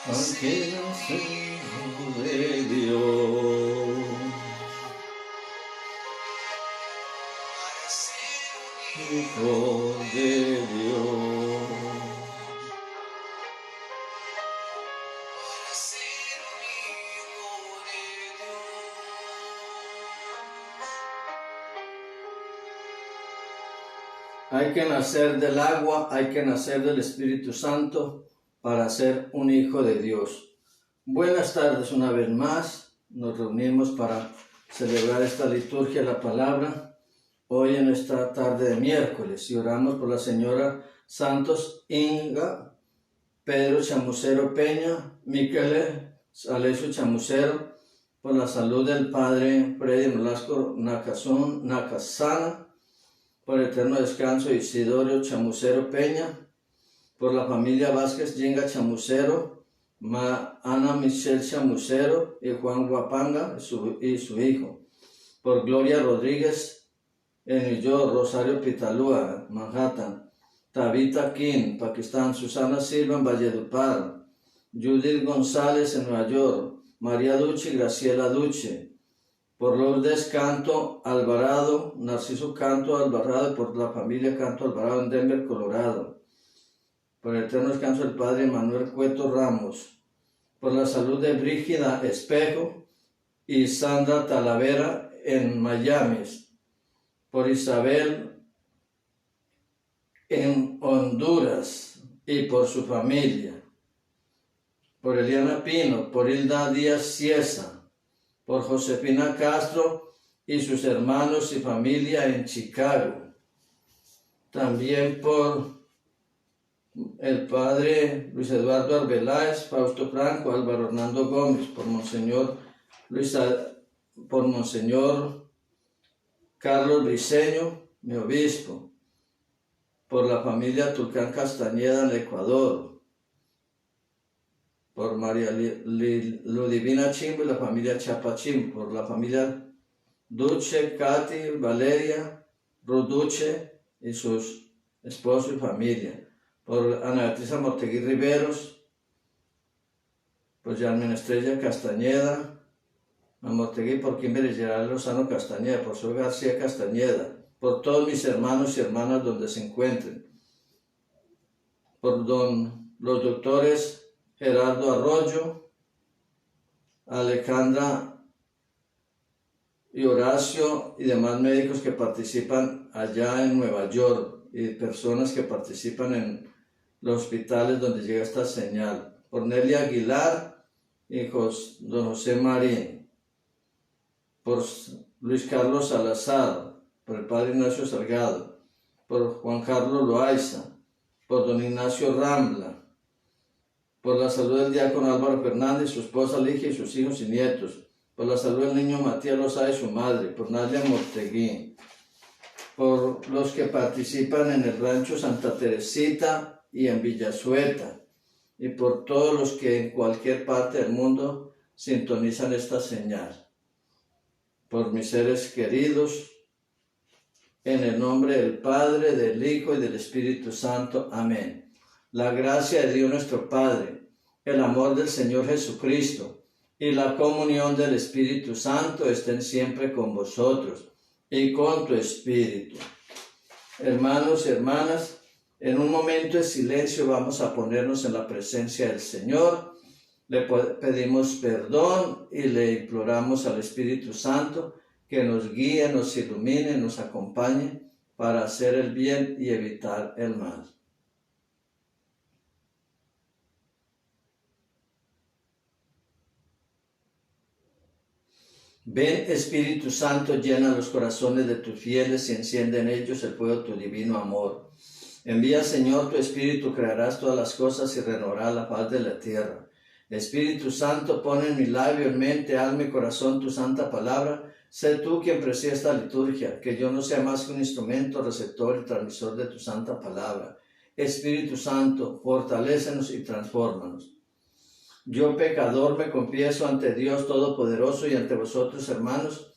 Hay que nacer de Dios, hijo de Dios. Hay que nacer del agua, hay que nacer del Espíritu Santo para ser un hijo de Dios. Buenas tardes una vez más. Nos reunimos para celebrar esta liturgia de la palabra hoy en esta tarde de miércoles y oramos por la señora Santos Inga, Pedro Chamucero Peña, Miquel Alessio Chamucero, por la salud del padre Freddy Nolasco Nakasana, por el eterno descanso de Isidoro Chamucero Peña, por la familia Vázquez Yenga Chamucero, Ana Michelle Chamucero y Juan Guapanga y su hijo, por Gloria Rodríguez en New York, Rosario Pitalúa, Manhattan, Tabitha King, Pakistán, Susana Silva en Valledupar, Judith González en Nueva York, María Duche y Graciela Duche, por Lourdes Canto Alvarado, Narciso Canto Alvarado y por la familia Canto Alvarado en Denver, Colorado, por el eterno descanso del padre Manuel Cueto Ramos, por la salud de Brígida Espejo y Sandra Talavera en Miami, por Isabel en Honduras y por su familia, por Eliana Pino, por Hilda Díaz Ciesa, por Josefina Castro y sus hermanos y familia en Chicago. También por el padre Luis Eduardo Arbeláez, Fausto Franco, Álvaro Hernando Gómez, por Monseñor Carlos Briceño, mi obispo, por la familia Tulcán Castañeda en el Ecuador, por María Ludivina Chimbo y la familia Chapa Chimbo, por la familia Duche, Katy, Valeria, Ruduche y sus esposos y familia, por Ana Beatriz Mortegui Riveros, por Yarmen Estrella Castañeda, Mortegui, por Kimberly Gerald Lozano Castañeda, por Sol García Castañeda, por todos mis hermanos y hermanas donde se encuentren, por los doctores Gerardo Arroyo, Alejandra y Horacio y demás médicos que participan allá en Nueva York y personas que participan en los hospitales donde llega esta señal, por Nelly Aguilar y don José Marín, por Luis Carlos Salazar, por el padre Ignacio Salgado, por Juan Carlos Loaiza, por don Ignacio Rambla, por la salud del diácono Álvaro Fernández, su esposa Ligia y sus hijos y nietos, por la salud del niño Matías Lozada y su madre, por Nadia Mortegui, por los que participan en el rancho Santa Teresita y en Villasueta, y por todos los que en cualquier parte del mundo sintonizan esta señal. Por mis seres queridos, en el nombre del Padre, del Hijo y del Espíritu Santo. Amén. La gracia de Dios nuestro Padre, el amor del Señor Jesucristo y la comunión del Espíritu Santo estén siempre con vosotros y con tu espíritu. Hermanos y hermanas, en un momento de silencio vamos a ponernos en la presencia del Señor. Le pedimos perdón y le imploramos al Espíritu Santo que nos guíe, nos ilumine, nos acompañe para hacer el bien y evitar el mal. Ven, Espíritu Santo, llena los corazones de tus fieles y enciende en ellos el fuego de tu divino amor. Envía, Señor, tu Espíritu, crearás todas las cosas y renovarás la faz de la tierra. Espíritu Santo, pon en mi labio, en mente, alma y corazón tu santa palabra. Sé tú quien presida esta liturgia, que yo no sea más que un instrumento, receptor y transmisor de tu santa palabra. Espíritu Santo, fortalécenos y transfórmanos. Yo, pecador, me confieso ante Dios Todopoderoso y ante vosotros, hermanos,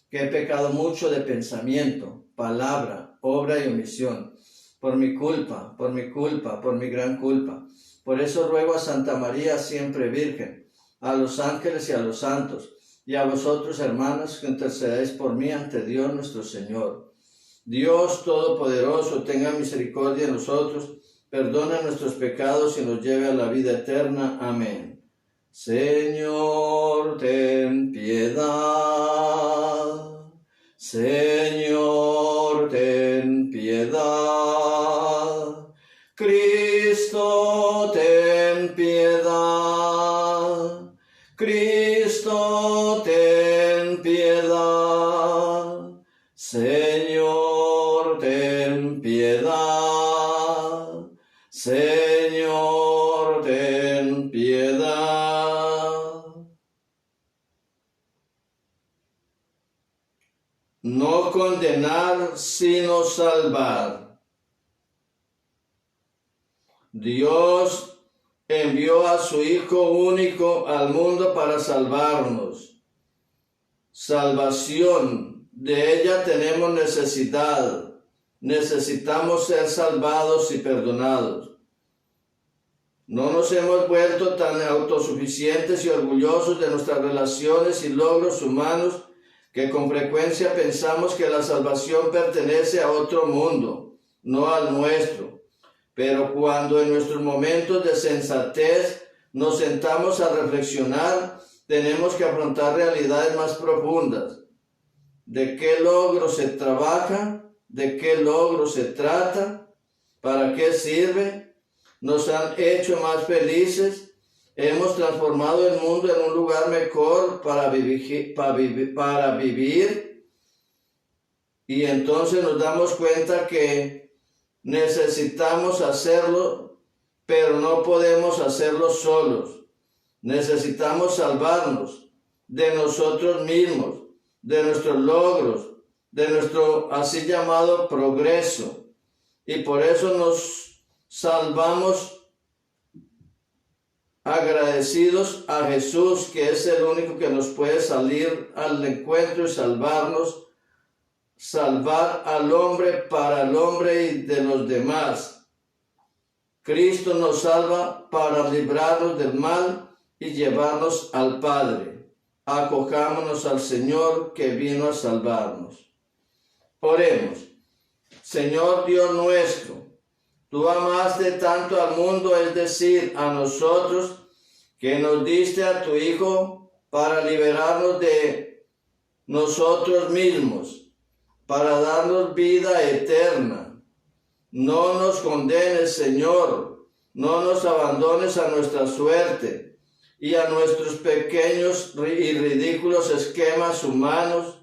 que he pecado mucho de pensamiento, palabra, obra y omisión, por mi culpa, por mi gran culpa. Por eso ruego a Santa María, siempre Virgen, a los ángeles y a los santos, y a vosotros, hermanos, que intercedáis por mí ante Dios nuestro Señor. Dios Todopoderoso, tenga misericordia de nosotros, perdona nuestros pecados y nos lleve a la vida eterna. Amén. Señor, ten piedad. Señor, ten piedad. Cristo, ten piedad. Cristo, ten piedad. Señor, ten piedad. Señor, ten piedad. No condenar, sino salvar. Dios envió a su Hijo único al mundo para salvarnos. Salvación, de ella tenemos necesidad. Necesitamos ser salvados y perdonados. No nos hemos vuelto tan autosuficientes y orgullosos de nuestras relaciones y logros humanos que con frecuencia pensamos que la salvación pertenece a otro mundo, no al nuestro. Pero cuando en nuestros momentos de sensatez nos sentamos a reflexionar, tenemos que afrontar realidades más profundas. ¿De qué logro se trabaja? ¿De qué logro se trata? ¿Para qué sirve? ¿Nos han hecho más felices? hemos transformado el mundo en un lugar mejor para vivir, y entonces nos damos cuenta que necesitamos hacerlo, pero no podemos hacerlo solos. Necesitamos salvarnos de nosotros mismos, de nuestros logros, de nuestro así llamado progreso, y por eso nos salvamos agradecidos a Jesús, que es el único que nos puede salir al encuentro y salvarnos, salvar al hombre para el hombre y de los demás. Cristo nos salva para librarnos del mal y llevarnos al Padre. Acojámonos al Señor que vino a salvarnos. Oremos. Señor Dios nuestro, tú amaste tanto al mundo, es decir, a nosotros, que nos diste a tu Hijo para liberarnos de nosotros mismos, para darnos vida eterna. No nos condenes, Señor, no nos abandones a nuestra suerte y a nuestros pequeños y ridículos esquemas humanos,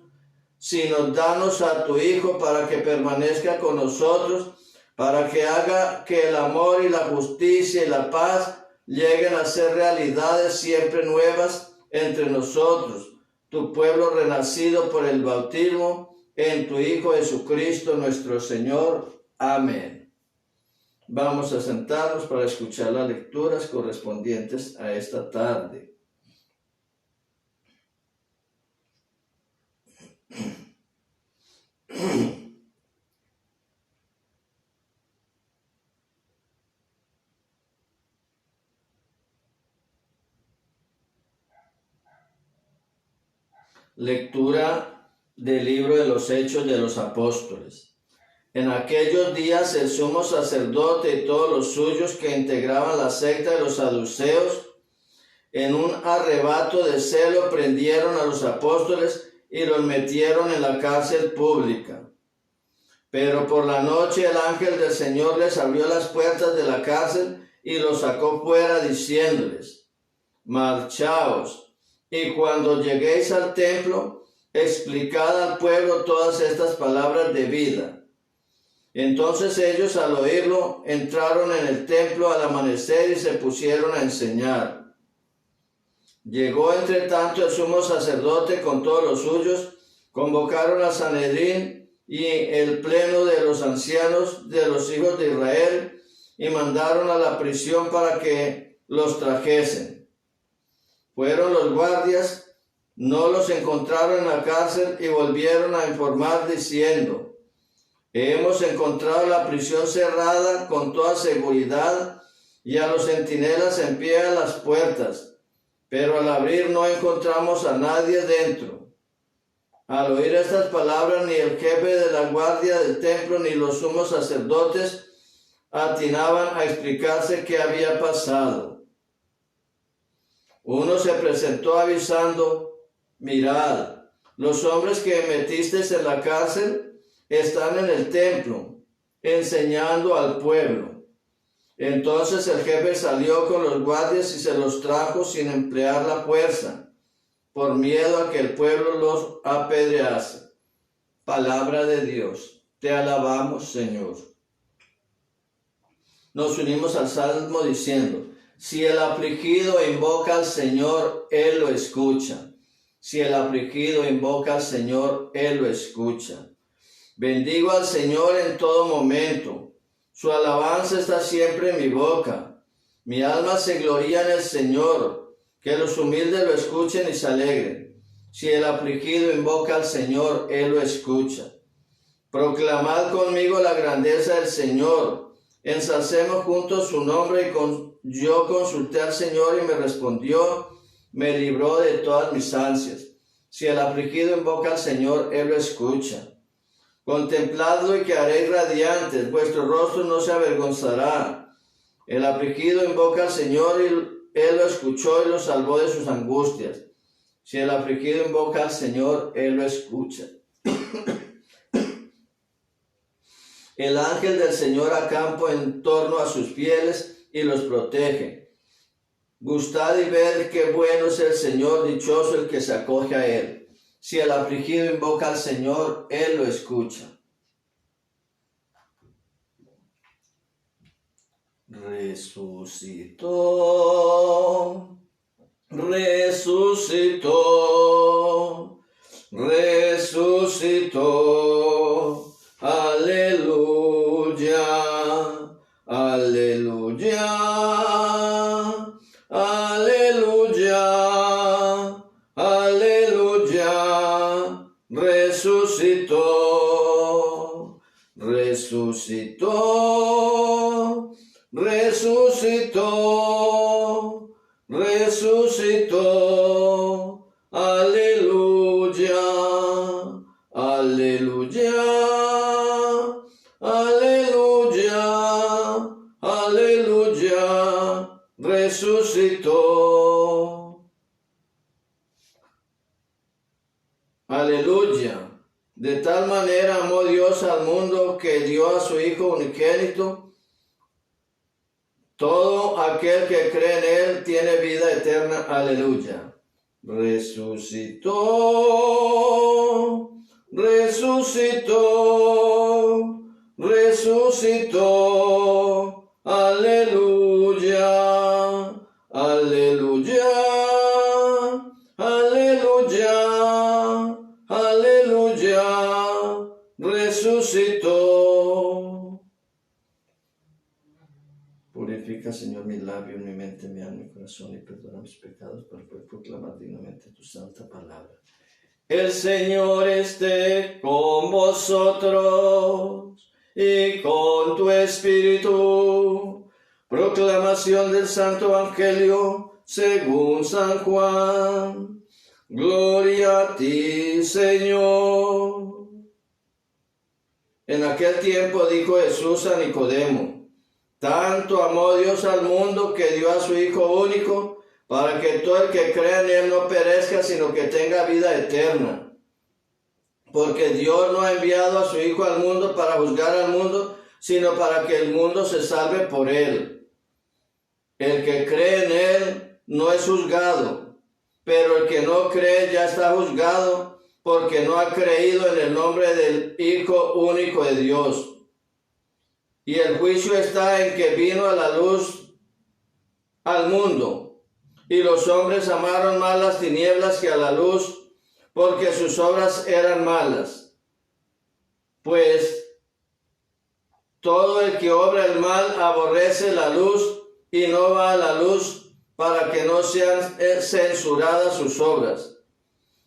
sino danos a tu Hijo para que permanezca con nosotros, para que haga que el amor y la justicia y la paz lleguen a ser realidades siempre nuevas entre nosotros, tu pueblo renacido por el bautismo en tu Hijo Jesucristo nuestro Señor. Amén. Vamos a sentarnos para escuchar las lecturas correspondientes a esta tarde. Lectura del libro de los Hechos de los Apóstoles. En aquellos días el sumo sacerdote y todos los suyos que integraban la secta de los saduceos, en un arrebato de celo, prendieron a los apóstoles y los metieron en la cárcel pública. Pero por la noche el ángel del Señor les abrió las puertas de la cárcel y los sacó fuera, diciéndoles: marchaos, y cuando lleguéis al templo, explicad al pueblo todas estas palabras de vida. Entonces ellos, al oírlo, entraron en el templo al amanecer y se pusieron a enseñar. Llegó entre tanto el sumo sacerdote con todos los suyos, convocaron al Sanedrín y el pleno de los ancianos de los hijos de Israel, y mandaron a la prisión para que los trajesen. Fueron los guardias, no los encontraron en la cárcel y volvieron a informar diciendo: hemos encontrado la prisión cerrada con toda seguridad y a los centinelas en pie a las puertas, pero al abrir no encontramos a nadie dentro. Al oír estas palabras, ni el jefe de la guardia del templo ni los sumos sacerdotes atinaban a explicarse qué había pasado. Uno se presentó avisando: mirad, los hombres que metisteis en la cárcel están en el templo, enseñando al pueblo. Entonces el jefe salió con los guardias y se los trajo sin emplear la fuerza, por miedo a que el pueblo los apedrease. Palabra de Dios. Te alabamos, Señor. Nos unimos al Salmo diciendo: si el afligido invoca al Señor, Él lo escucha. Si el afligido invoca al Señor, Él lo escucha. Bendigo al Señor en todo momento. Su alabanza está siempre en mi boca. Mi alma se gloría en el Señor. Que los humildes lo escuchen y se alegren. Si el afligido invoca al Señor, Él lo escucha. Proclamad conmigo la grandeza del Señor. Ensalcemos juntos su nombre. Yo consulté al Señor y me respondió, me libró de todas mis ansias. Si el afligido invoca al Señor, Él lo escucha. Contempladlo y quedaréis radiantes, vuestro rostro no se avergonzará. El afligido invoca al Señor y Él lo escuchó y lo salvó de sus angustias. Si el afligido invoca al Señor, Él lo escucha. El ángel del Señor acampa en torno a sus fieles y los protege. Gustad y ved qué bueno es el Señor, dichoso el que se acoge a Él. Si el afligido invoca al Señor, Él lo escucha. Resucitó, resucitó, resucitó. Aleluya, aleluya, aleluya, aleluya. Resucitó, resucitó, resucitó, resucitó. Aleluya, aleluya, aleluya, aleluya. Resucitó. Aleluya. De tal manera amó Dios al mundo que dio a su Hijo unigénito. Todo aquel que cree en Él tiene vida eterna. Aleluya. Resucitó, resucitó, resucitó. Aleluya, aleluya, aleluya, aleluya. Resucitó. Purifica, Señor, mi labio, mi mente, mi alma, mi corazón, y perdona mis pecados para poder proclamar dignamente tu santa palabra. El Señor esté con vosotros y con tu espíritu. Proclamación del Santo Evangelio según San Juan. Gloria a ti, Señor. En aquel tiempo dijo Jesús a Nicodemo: tanto amó Dios al mundo que dio a su Hijo único, para que todo el que crea en Él no perezca, sino que tenga vida eterna. Porque Dios no ha enviado a su Hijo al mundo para juzgar al mundo, sino para que el mundo se salve por Él. El que cree en Él no es juzgado, pero el que no cree ya está juzgado, porque no ha creído en el nombre del Hijo único de Dios. Y el juicio está en que vino a la luz al mundo, y los hombres amaron más las tinieblas que a la luz, porque sus obras eran malas. Pues todo el que obra el mal aborrece la luz y no va a la luz, para que no sean censuradas sus obras.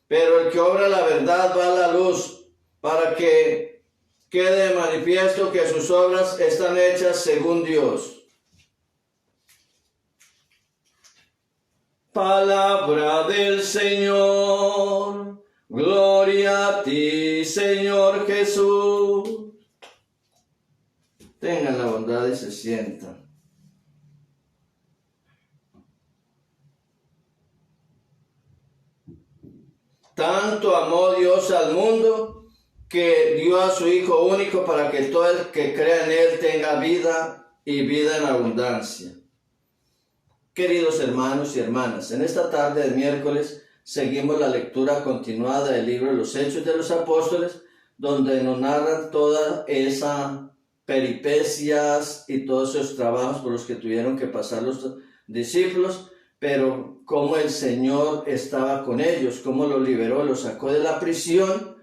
Pero el que obra la verdad va a la luz, para que quede manifiesto que sus obras están hechas según Dios. Palabra del Señor. Gloria a ti, Señor Jesús. Tengan la bondad y se sientan. Tanto amó Dios al mundo que dio a su Hijo único para que todo el que crea en Él tenga vida y vida en abundancia. Queridos hermanos y hermanas, en esta tarde de miércoles seguimos la lectura continuada del libro de los Hechos de los Apóstoles, donde nos narran todas esas peripecias y todos esos trabajos por los que tuvieron que pasar los discípulos, pero cómo el Señor estaba con ellos, cómo los liberó, los sacó de la prisión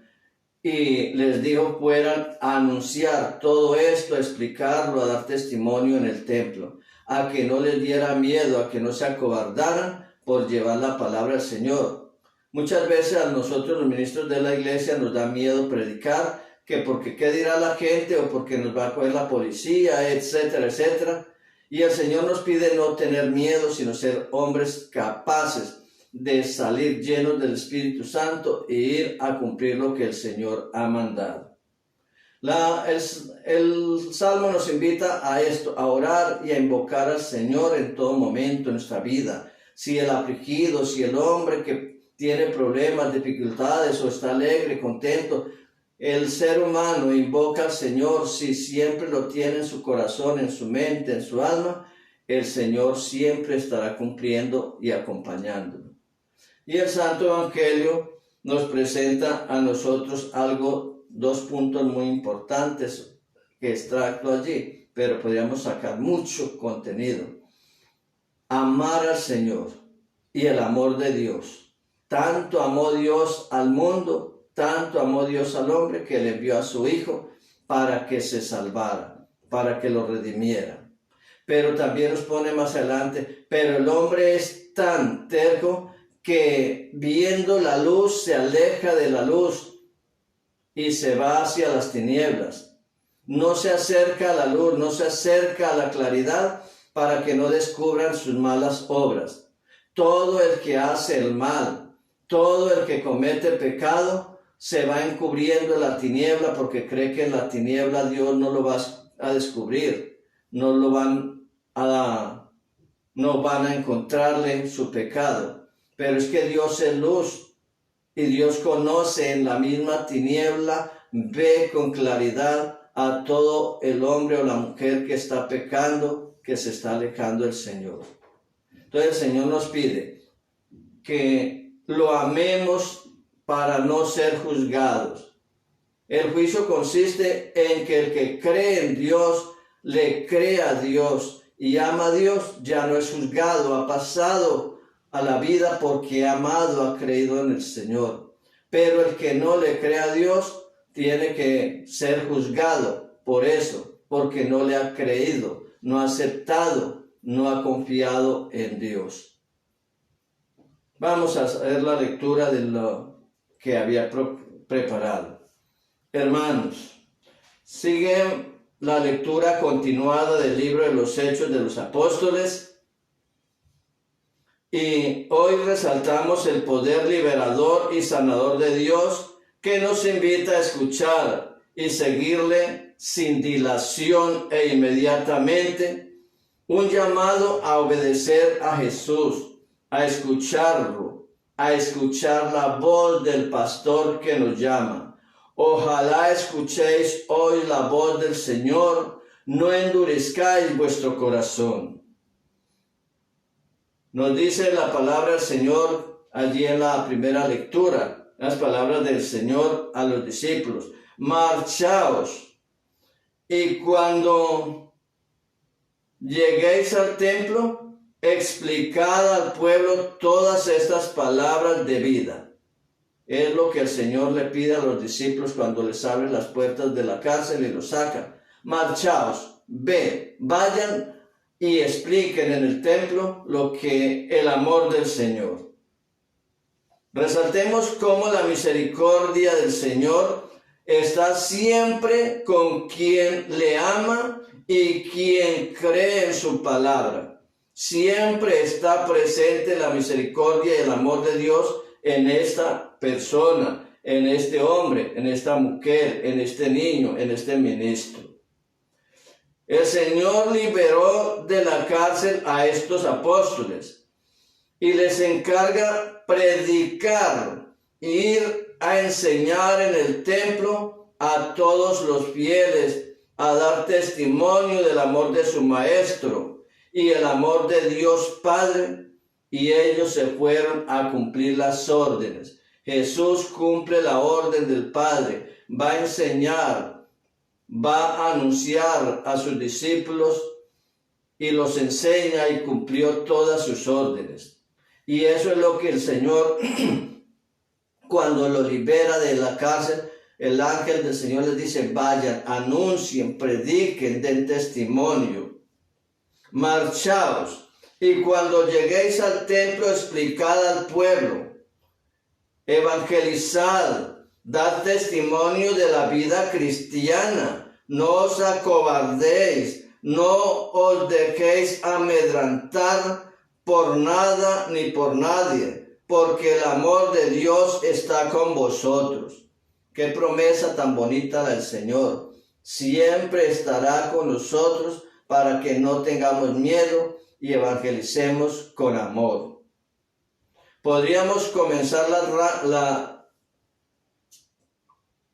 y les dijo fueran a anunciar todo esto, a explicarlo, a dar testimonio en el templo, a que no les diera miedo, a que no se acobardaran por llevar la palabra del Señor. Muchas veces a nosotros los ministros de la iglesia nos da miedo predicar, que porque qué dirá la gente o porque nos va a coger la policía, etcétera, etcétera. Y el Señor nos pide no tener miedo, sino ser hombres capaces de salir llenos del Espíritu Santo e ir a cumplir lo que el Señor ha mandado. El Salmo nos invita a esto, a orar y a invocar al Señor en todo momento en nuestra vida. Si el afligido, si el hombre que tiene problemas, dificultades o está alegre, contento, el ser humano invoca al Señor, si siempre lo tiene en su corazón, en su mente, en su alma, el Señor siempre estará cumpliendo y acompañándolo. Y el Santo Evangelio nos presenta a nosotros dos puntos muy importantes que extracto allí, pero podríamos sacar mucho contenido. Amar al Señor y el amor de Dios. Tanto amó Dios al mundo, tanto amó Dios al hombre, que le envió a su Hijo para que se salvara, para que lo redimiera. Pero también nos pone más adelante, pero el hombre es tan terco que viendo la luz se aleja de la luz y se va hacia las tinieblas. No se acerca a la luz, no se acerca a la claridad para que no descubran sus malas obras. Todo el que hace el mal, todo el que comete pecado, se va encubriendo en la tiniebla porque cree que en la tiniebla Dios no lo va a descubrir, no van a encontrarle su pecado. Pero es que Dios es luz y Dios conoce en la misma tiniebla, ve con claridad a todo el hombre o la mujer que está pecando, que se está alejando del Señor. Entonces el Señor nos pide que lo amemos para no ser juzgados. El juicio consiste en que el que cree en Dios, le cree a Dios y ama a Dios, ya no es juzgado, ha pasado a la vida porque ha amado, ha creído en el Señor. Pero el que no le cree a Dios tiene que ser juzgado por eso, porque no le ha creído, no ha aceptado, no ha confiado en Dios. Vamos a hacer la lectura de lo que había preparado. Hermanos, sigue la lectura continuada del libro de los Hechos de los Apóstoles y hoy resaltamos el poder liberador y sanador de Dios que nos invita a escuchar y seguirle sin dilación e inmediatamente, un llamado a obedecer a Jesús, a escucharlo, a escuchar la voz del pastor que nos llama. Ojalá escuchéis hoy la voz del Señor, no endurezcáis vuestro corazón. Nos dice la palabra del Señor allí en la primera lectura, las palabras del Señor a los discípulos: marchaos, y cuando lleguéis al templo, explicad al pueblo todas estas palabras de vida. Es lo que el Señor le pide a los discípulos cuando les abre las puertas de la cárcel y los saca. Marchaos, vayan y expliquen en el templo lo que el amor del Señor. Resaltemos cómo la misericordia del Señor está siempre con quien le ama y quien cree en su palabra. Siempre está presente la misericordia y el amor de Dios en esta persona, en este hombre, en esta mujer, en este niño, en este ministro. El Señor liberó de la cárcel a estos apóstoles y les encarga predicar, ir a enseñar en el templo a todos los fieles, a dar testimonio del amor de su maestro y el amor de Dios Padre. Y ellos se fueron a cumplir las órdenes. Jesús cumple la orden del Padre, va a enseñar, va a anunciar a sus discípulos y los enseña y cumplió todas sus órdenes. Y eso es lo que el Señor, cuando lo libera de la cárcel, el ángel del Señor les dice: vayan, anuncien, prediquen, den testimonio. Marchaos. Y cuando lleguéis al templo, explicad al pueblo, evangelizad, dad testimonio de la vida cristiana, no os acobardéis, no os dejéis amedrentar por nada ni por nadie, porque el amor de Dios está con vosotros. Qué promesa tan bonita la del Señor. Siempre estará con nosotros para que no tengamos miedo y evangelicemos con amor. Podríamos comenzar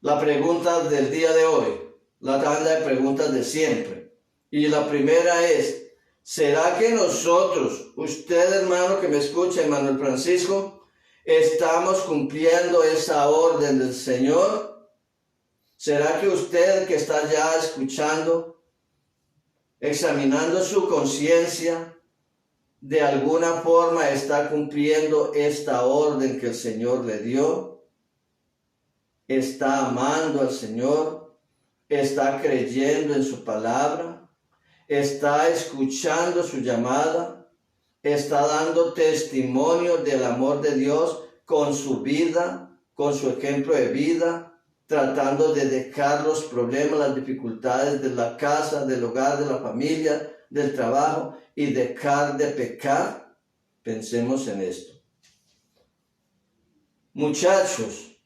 la pregunta del día de hoy, la tanda de preguntas de siempre. Y la primera es: ¿Será que nosotros, usted hermano que me escucha, Manuel Francisco, estamos cumpliendo esa orden del Señor? ¿Será que usted que está ya escuchando, examinando su conciencia, de alguna forma está cumpliendo esta orden que el Señor le dio? ¿Está amando al Señor? ¿Está creyendo en su palabra? ¿Está escuchando su llamada? ¿Está dando testimonio del amor de Dios con su vida, con su ejemplo de vida, tratando de dejar los problemas, las dificultades de la casa, del hogar, de la familia, del trabajo y dejar de pecar? Pensemos en esto. Muchachos,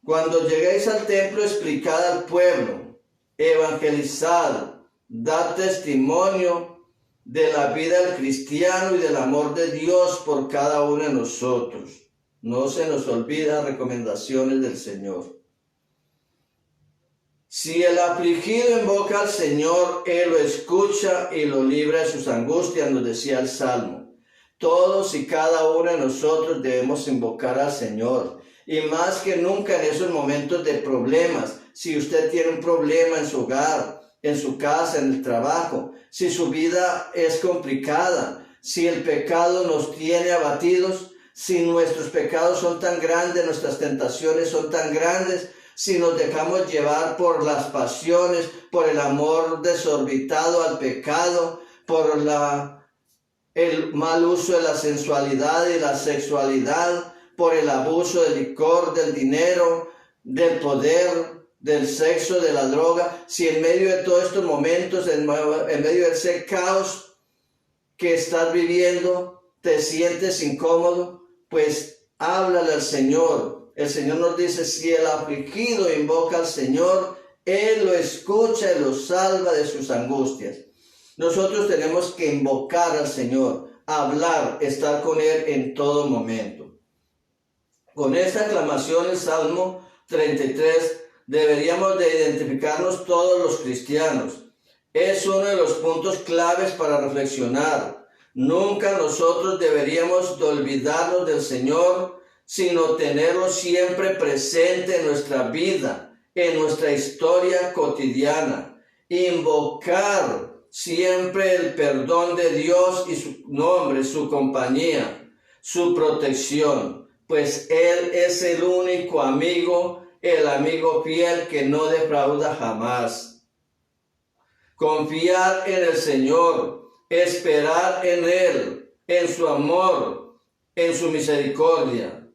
cuando lleguéis al templo, explicad al pueblo, evangelizad, dad testimonio de la vida del cristiano y del amor de Dios por cada uno de nosotros. No se nos olvida recomendaciones del Señor. Si el afligido invoca al Señor, Él lo escucha y lo libra de sus angustias, nos decía el Salmo. Todos y cada uno de nosotros debemos invocar al Señor. Y más que nunca en esos momentos de problemas, si usted tiene un problema en su hogar, en su casa, en el trabajo, si su vida es complicada, si el pecado nos tiene abatidos, si nuestros pecados son tan grandes, nuestras tentaciones son tan grandes, si nos dejamos llevar por las pasiones, por el amor desorbitado al pecado, por el mal uso de la sensualidad y la sexualidad, por el abuso del licor, del dinero, del poder, del sexo, de la droga, si en medio de todos estos momentos, en medio de ese caos que estás viviendo, te sientes incómodo, pues háblale al Señor. El Señor nos dice, si el afligido invoca al Señor, Él lo escucha y lo salva de sus angustias. Nosotros tenemos que invocar al Señor, hablar, estar con Él en todo momento. Con esta aclamación, el Salmo 33, deberíamos de identificarnos todos los cristianos. Es uno de los puntos claves para reflexionar. Nunca nosotros deberíamos de olvidarnos del Señor, sino tenerlo siempre presente en nuestra vida, en nuestra historia cotidiana. Invocar siempre el perdón de Dios y su nombre, su compañía, su protección, pues Él es el único amigo, el amigo fiel que no defrauda jamás. Confiar en el Señor, esperar en Él, en su amor, en su misericordia.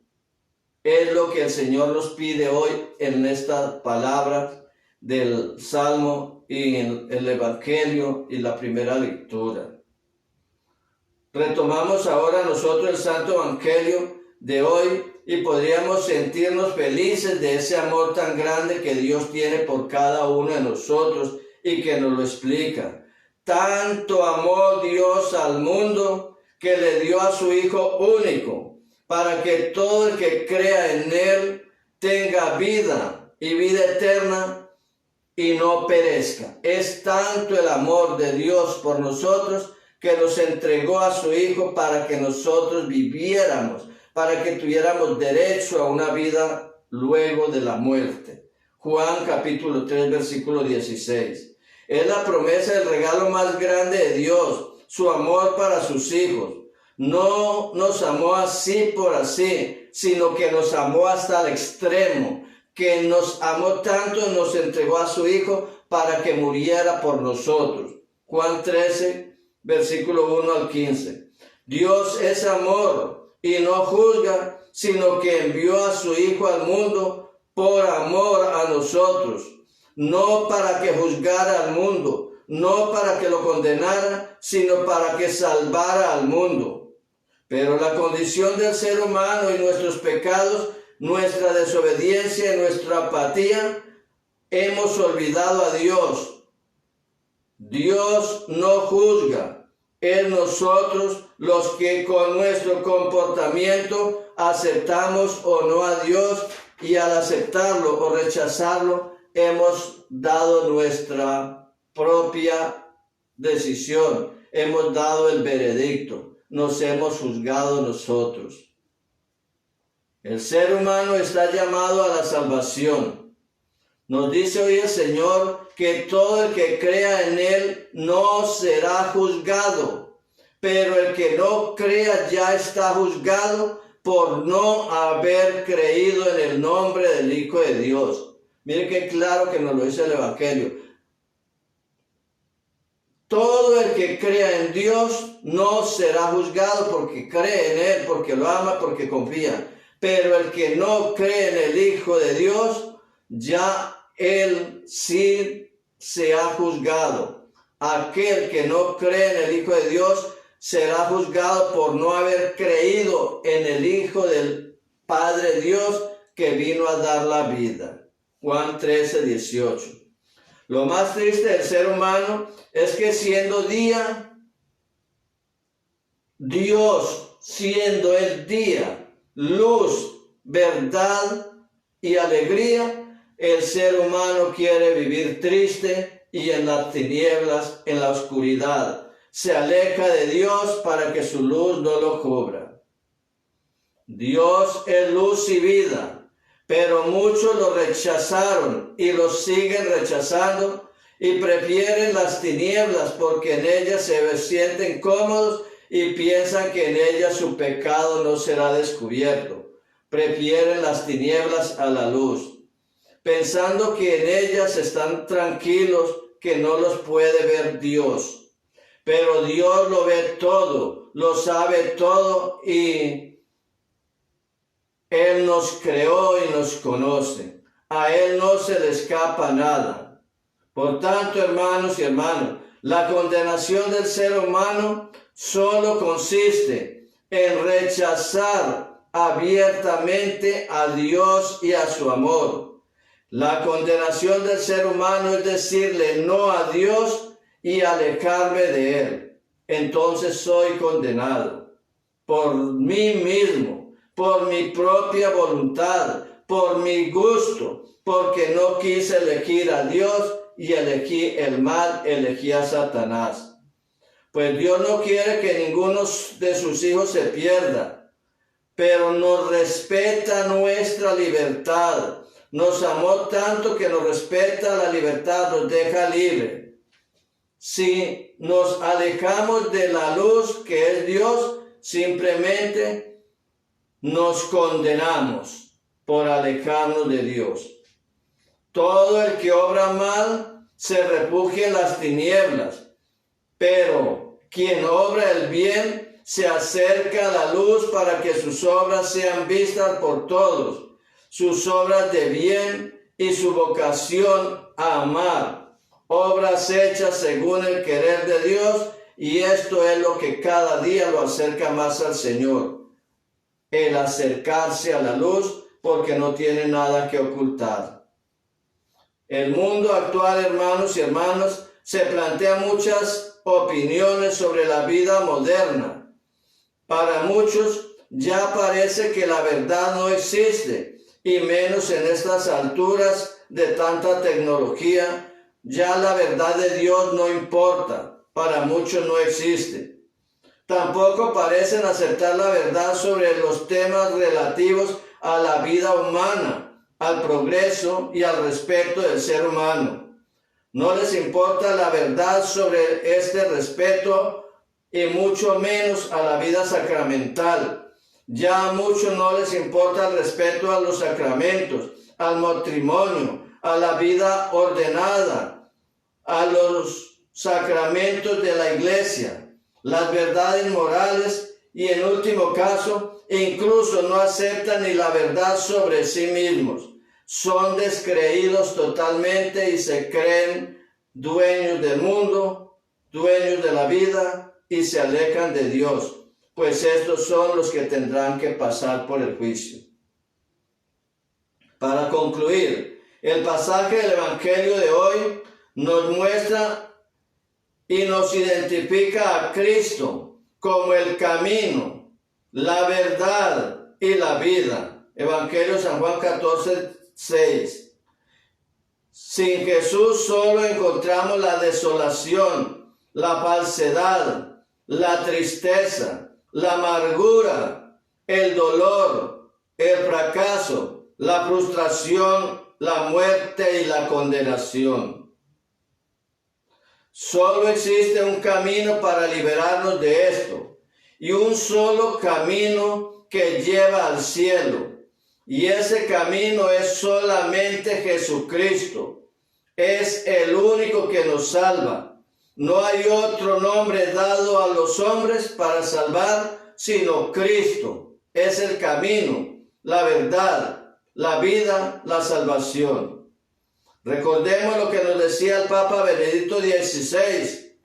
Es lo que el Señor nos pide hoy en esta palabra del Salmo y en el Evangelio y la primera lectura. Retomamos ahora nosotros el Santo Evangelio de hoy y podríamos sentirnos felices de ese amor tan grande que Dios tiene por cada uno de nosotros y que nos lo explica. Tanto amó Dios al mundo que le dio a su Hijo único, para que todo el que crea en Él tenga vida y vida eterna y no perezca. Es tanto el amor de Dios por nosotros que nos entregó a su Hijo para que nosotros viviéramos, para que tuviéramos derecho a una vida luego de la muerte. Juan capítulo 3, versículo 16. Es la promesa, el regalo más grande de Dios, su amor para sus hijos. No nos amó así por así, sino que nos amó hasta el extremo, que nos amó tanto, nos entregó a su Hijo para que muriera por nosotros. Juan 13, versículo 1 al 15. Dios es amor y no juzga, sino que envió a su Hijo al mundo por amor a nosotros, no para que juzgara al mundo, no para que lo condenara, sino para que salvara al mundo. Pero la condición del ser humano y nuestros pecados, nuestra desobediencia y nuestra apatía, hemos olvidado a Dios. Dios no juzga, es nosotros los que con nuestro comportamiento aceptamos o no a Dios, y al aceptarlo o rechazarlo hemos dado nuestra propia decisión, hemos dado el veredicto, nos hemos juzgado nosotros. El ser humano está llamado a la salvación. Nos dice hoy el Señor que todo el que crea en Él no será juzgado, pero el que no crea ya está juzgado por no haber creído en el nombre del Hijo de Dios. Mire qué claro que nos lo dice el Evangelio. Todo el que crea en Dios no será juzgado porque cree en Él, porque lo ama, porque confía. Pero el que no cree en el Hijo de Dios, ya él sí se ha juzgado. Aquel que no cree en el Hijo de Dios será juzgado por no haber creído en el Hijo del Padre Dios que vino a dar la vida. Juan 13:18. Lo más triste del ser humano es que siendo día, Dios siendo el día, luz, verdad y alegría, el ser humano quiere vivir triste y en las tinieblas, en la oscuridad. Se aleja de Dios para que su luz no lo cubra. Dios es luz y vida, pero muchos lo rechazaron y lo siguen rechazando y prefieren las tinieblas porque en ellas se sienten cómodos y piensan que en ellas su pecado no será descubierto. Prefieren las tinieblas a la luz, pensando que en ellas están tranquilos, que no los puede ver Dios. Pero Dios lo ve todo, lo sabe todo y Él nos creó y nos conoce. A Él no se le escapa nada. Por tanto, hermanos y hermanas, la condenación del ser humano solo consiste en rechazar abiertamente a Dios y a su amor. La condenación del ser humano es decirle no a Dios y alejarme de Él. Entonces soy condenado por mí mismo, por mi propia voluntad, por mi gusto, porque no quise elegir a Dios y elegí el mal, elegí a Satanás. Pues Dios no quiere que ninguno de sus hijos se pierda, pero nos respeta nuestra libertad. Nos amó tanto que nos respeta la libertad, nos deja libre. Si nos alejamos de la luz que es Dios, simplemente nos condenamos por alejarnos de Dios. Todo el que obra mal se refugia en las tinieblas, pero quien obra el bien se acerca a la luz para que sus obras sean vistas por todos, sus obras de bien y su vocación a amar, obras hechas según el querer de Dios, y esto es lo que cada día lo acerca más al Señor, el acercarse a la luz porque no tiene nada que ocultar. El mundo actual, hermanos y hermanas, se plantea muchas opiniones sobre la vida moderna. Para muchos ya parece que la verdad no existe, y menos en estas alturas de tanta tecnología, ya la verdad de Dios no importa, para muchos no existe. Tampoco parecen aceptar la verdad sobre los temas relativos a la vida humana, al progreso y al respeto del ser humano. No les importa la verdad sobre este respeto y mucho menos a la vida sacramental. Ya a muchos no les importa el respeto a los sacramentos, al matrimonio, a la vida ordenada, a los sacramentos de la iglesia, las verdades morales y en último caso, incluso no aceptan ni la verdad sobre sí mismos. Son descreídos totalmente y se creen dueños del mundo, dueños de la vida y se alejan de Dios, pues estos son los que tendrán que pasar por el juicio. Para concluir, el pasaje del Evangelio de hoy nos muestra y nos identifica a Cristo como el camino, la verdad y la vida. Evangelio San Juan 14:6. Sin Jesús solo encontramos la desolación la falsedad, la tristeza, la amargura, el dolor, el fracaso, la frustración, la muerte y la condenación. Solo existe un camino para liberarnos de esto, y un solo camino que lleva al cielo. Y ese camino es solamente Jesucristo. Es el único que nos salva. No hay otro nombre dado a los hombres para salvar sino Cristo. Es el camino, la verdad, la vida, la salvación. Recordemos lo que nos decía el Papa Benedicto XVI.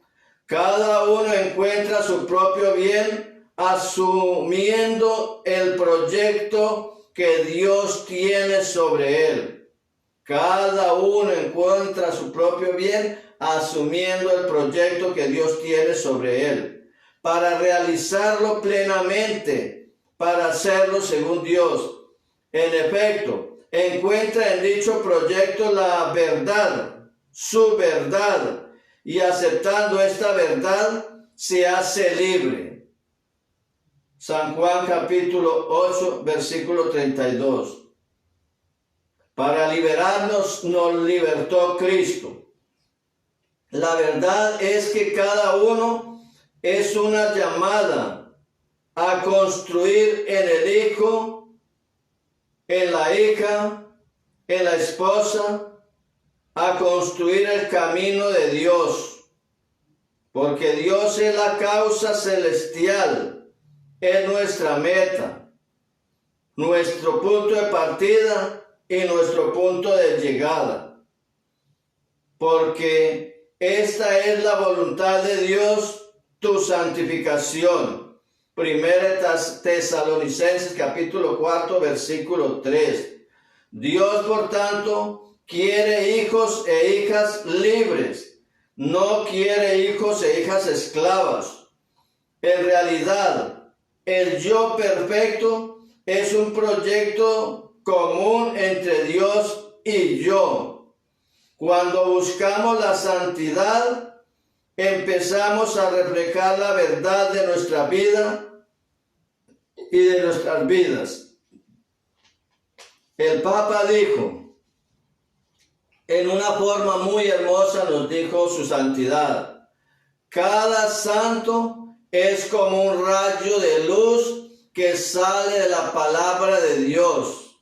Cada uno encuentra su propio bien asumiendo el proyecto que Dios tiene sobre él. Cada uno encuentra su propio bien asumiendo el proyecto que Dios tiene sobre él, para realizarlo plenamente, para hacerlo según Dios. En efecto, encuentra en dicho proyecto la verdad, su verdad, y aceptando esta verdad se hace libre. San Juan capítulo 8, versículo 32. Para liberarnos nos libertó Cristo. La verdad es que cada uno es una llamada a construir en el hijo, en la hija, en la esposa, a construir el camino de Dios. Porque Dios es la causa celestial, es nuestra meta, nuestro punto de partida y nuestro punto de llegada. Porque esta es la voluntad de Dios, tu santificación. Primera Tesalonicenses capítulo 4, versículo 3. Dios, por tanto, quiere hijos e hijas libres. No quiere hijos e hijas esclavas. En realidad, el yo perfecto es un proyecto común entre Dios y yo. Cuando buscamos la santidad, empezamos a reflejar la verdad de nuestra vida y de nuestras vidas. El Papa dijo, en una forma muy hermosa nos dijo su santidad, cada santo es como un rayo de luz que sale de la palabra de Dios.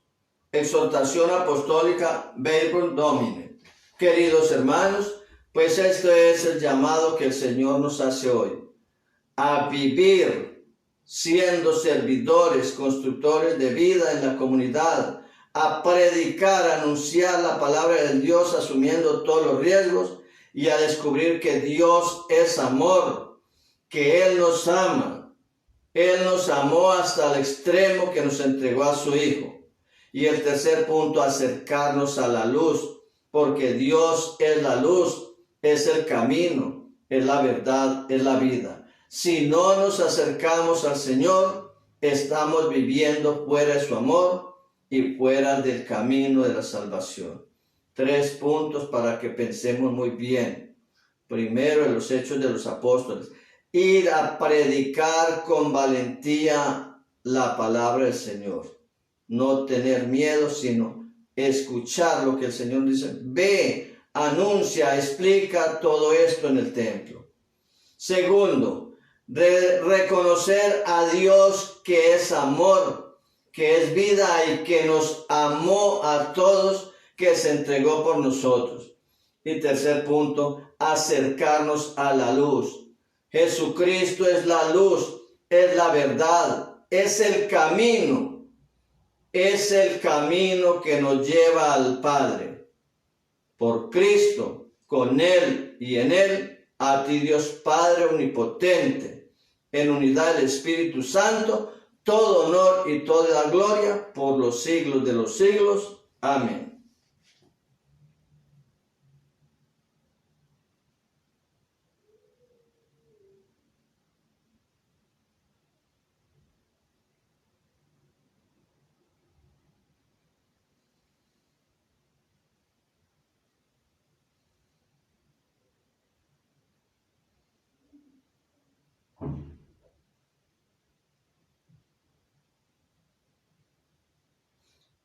Exhortación apostólica Verbum Domini. Queridos hermanos, pues esto es el llamado que el Señor nos hace hoy, a vivir siendo servidores, constructores de vida en la comunidad, a predicar, a anunciar la palabra de Dios asumiendo todos los riesgos y a descubrir que Dios es amor, que Él nos ama. Él nos amó hasta el extremo que nos entregó a su Hijo. Y el tercer punto, acercarnos a la luz, porque Dios es la luz, es el camino, es la verdad, es la vida. Si no nos acercamos al Señor, estamos viviendo fuera de su amor y fuera del camino de la salvación. 3 puntos para que pensemos muy bien. Primero, en los Hechos de los Apóstoles. Ir a predicar con valentía la palabra del Señor. No tener miedo, sino escuchar lo que el Señor dice. Ve, anuncia, explica todo esto en el templo. Segundo, reconocer a Dios que es amor, que es vida y que nos amó a todos, que se entregó por nosotros. Y tercer punto, acercarnos a la luz. Jesucristo es la luz, es la verdad, es el camino que nos lleva al Padre. Por Cristo, con Él y en Él, a ti Dios Padre omnipotente, en unidad del Espíritu Santo, todo honor y toda la gloria por los siglos de los siglos. Amén.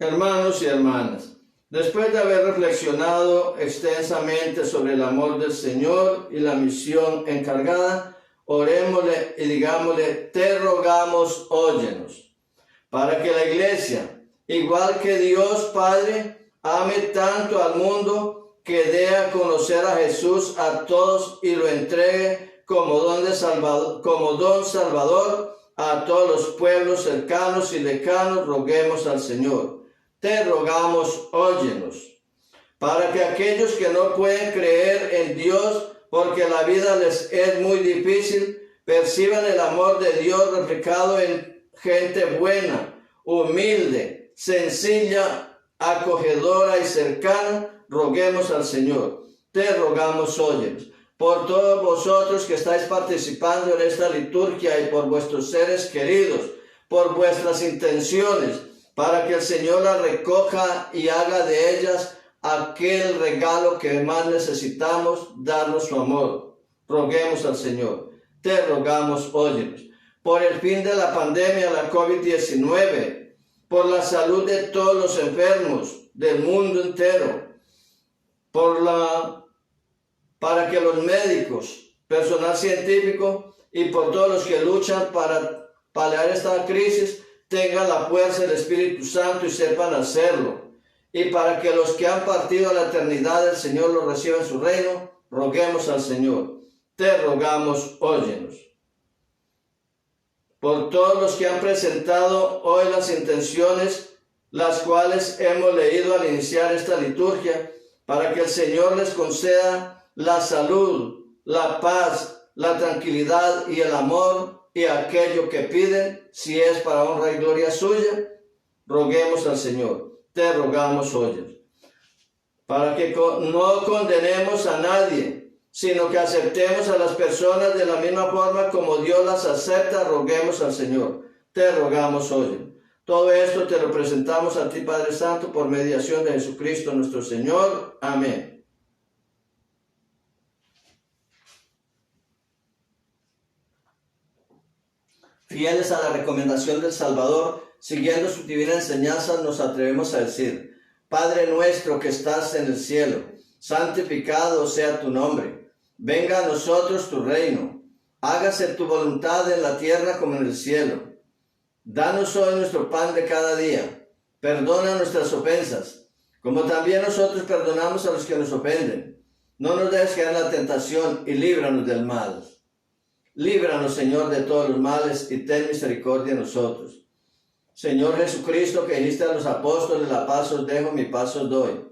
Hermanos y hermanas, después de haber reflexionado extensamente sobre el amor del Señor y la misión encargada, orémosle y digámosle: te rogamos, óyenos, para que la Iglesia, igual que Dios Padre, ame tanto al mundo que dé a conocer a Jesús a todos y lo entregue como don salvador a todos los pueblos cercanos y lejanos. Roguemos al Señor. Te rogamos, óyenos, para que aquellos que no pueden creer en Dios porque la vida les es muy difícil, perciban el amor de Dios reflejado en gente buena, humilde, sencilla, acogedora y cercana. Roguemos al Señor. Te rogamos, óyenos. Por todos vosotros que estáis participando en esta liturgia y por vuestros seres queridos, por vuestras intenciones, para que el Señor las recoja y haga de ellas aquel regalo que más necesitamos, darnos su amor. Roguemos al Señor. Te rogamos, óyenos. Por el fin de la pandemia, la COVID-19, por la salud de todos los enfermos del mundo entero, para que los médicos, personal científico y por todos los que luchan para paliar esta crisis tengan la fuerza del Espíritu Santo y sepan hacerlo. Y para que los que han partido a la eternidad el Señor los reciba en su reino, roguemos al Señor. Te rogamos, óyenos. Por todos los que han presentado hoy las intenciones, las cuales hemos leído al iniciar esta liturgia, para que el Señor les conceda la salud, la paz, la tranquilidad y el amor, y aquello que piden, si es para honra y gloria suya, roguemos al Señor. Te rogamos, óyenos. Para que no condenemos a nadie, sino que aceptemos a las personas de la misma forma como Dios las acepta, roguemos al Señor. Te rogamos, óyenos. Todo esto te lo presentamos a ti, Padre Santo, por mediación de Jesucristo nuestro Señor. Amén. Fieles a la recomendación del Salvador, siguiendo su divina enseñanza, nos atrevemos a decir: Padre nuestro que estás en el cielo, santificado sea tu nombre. Venga a nosotros tu reino. Hágase tu voluntad en la tierra como en el cielo. Danos hoy nuestro pan de cada día. Perdona nuestras ofensas, como también nosotros perdonamos a los que nos ofenden. No nos dejes caer en la tentación y líbranos del mal. Líbranos, Señor, de todos los males y ten misericordia de nosotros. Señor Jesucristo, que dijiste a los apóstoles: la paz os dejo, mi paz os doy.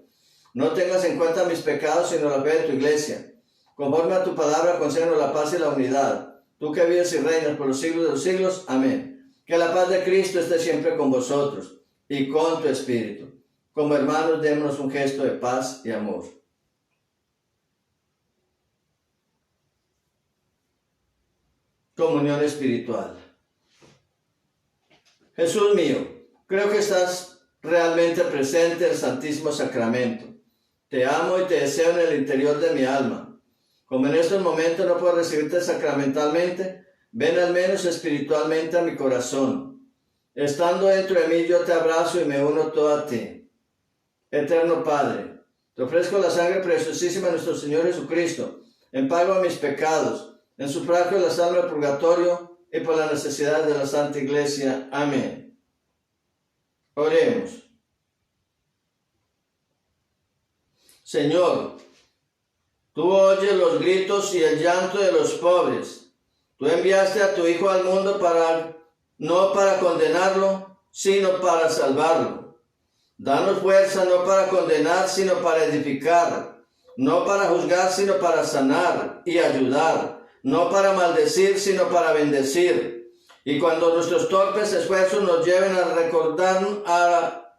No tengas en cuenta mis pecados, sino la fe de tu iglesia. Conforme a tu palabra, concédenos la paz y la unidad. Tú que vives y reinas por los siglos de los siglos. Amén. Que la paz de Cristo esté siempre con vosotros y con tu espíritu. Como hermanos, démonos un gesto de paz y amor. Comunión espiritual. Jesús mío, creo que estás realmente presente en el Santísimo Sacramento. Te amo y te deseo en el interior de mi alma. Como en estos momentos no puedo recibirte sacramentalmente, ven al menos espiritualmente a mi corazón. Estando dentro de mí, yo te abrazo y me uno todo a ti. Eterno Padre, te ofrezco la sangre preciosísima de nuestro Señor Jesucristo, en pago a mis pecados, en sufragio de la salva del purgatorio y por la necesidad de la Santa Iglesia. Amén. Oremos. Señor, tú oyes los gritos y el llanto de los pobres. Tú enviaste a tu Hijo al mundo no para condenarlo, sino para salvarlo. Danos fuerza no para condenar, sino para edificar, no para juzgar, sino para sanar y ayudar, no para maldecir, sino para bendecir. Y cuando nuestros torpes esfuerzos nos lleven a recordar,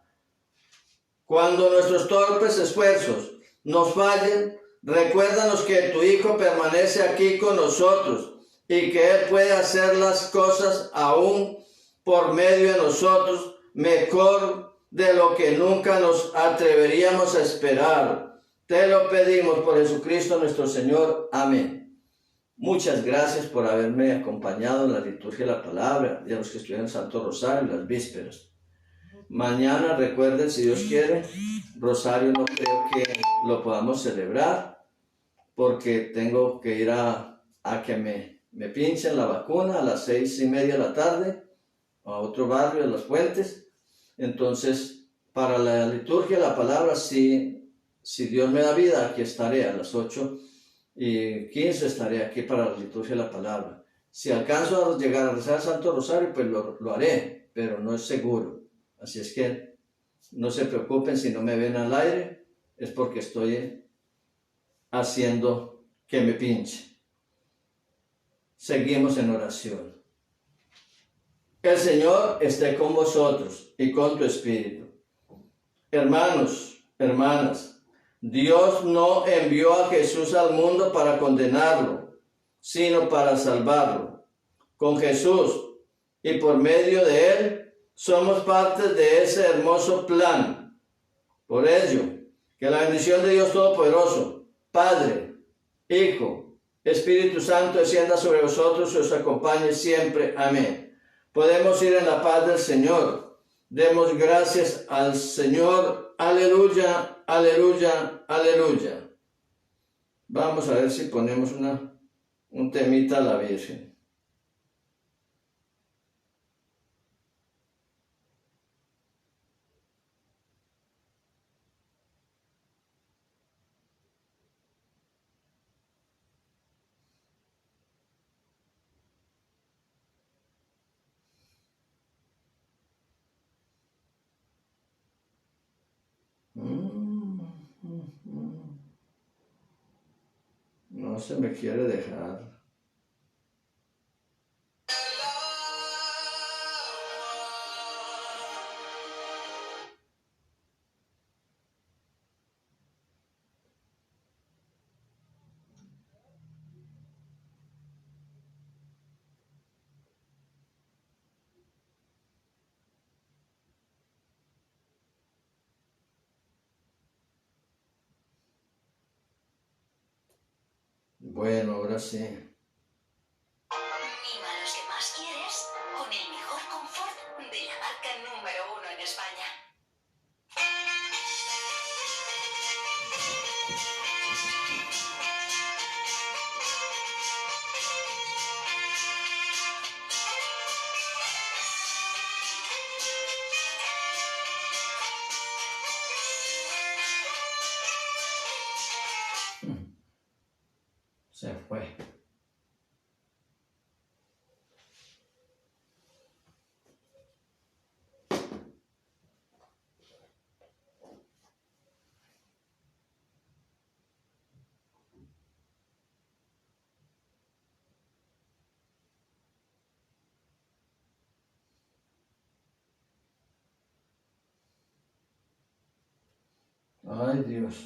cuando nuestros torpes esfuerzos nos fallen, recuérdanos que tu Hijo permanece aquí con nosotros y que Él puede hacer las cosas aún por medio de nosotros mejor de lo que nunca nos atreveríamos a esperar. Te lo pedimos por Jesucristo nuestro Señor. Amén. Muchas gracias por haberme acompañado en la liturgia de la palabra y a los que estudian el Santo Rosario y las vísperas. Mañana, recuerden, si Dios quiere, Rosario no creo que lo podamos celebrar porque tengo que ir a que me pinchen la vacuna a las 6:30 de la tarde a otro barrio, a Las Fuentes. Entonces, para la liturgia, la palabra, si Dios me da vida, aquí estaré a las 8:15, estaré aquí para la liturgia de la palabra. Si alcanzo a llegar a rezar el Santo Rosario, pues lo haré, pero no es seguro. Así es que no se preocupen si no me ven al aire, es porque estoy haciendo que me pinche. Seguimos en oración. El Señor esté con vosotros y con tu espíritu. Hermanos, hermanas, Dios no envió a Jesús al mundo para condenarlo, sino para salvarlo. Con Jesús y por medio de Él, somos parte de ese hermoso plan. Por ello, que la bendición de Dios Todopoderoso, Padre, Hijo, Espíritu Santo, descienda sobre vosotros y os acompañe siempre. Amén. Podemos ir en la paz del Señor. Demos gracias al Señor. Aleluya, aleluya, aleluya. Vamos a ver si ponemos un temita a la Virgen. No se me quiere dejar. Bueno, ahora sí. Mima a los que más quieres con el mejor confort de la marca número 1 en España. Se fue. Ay, Dios.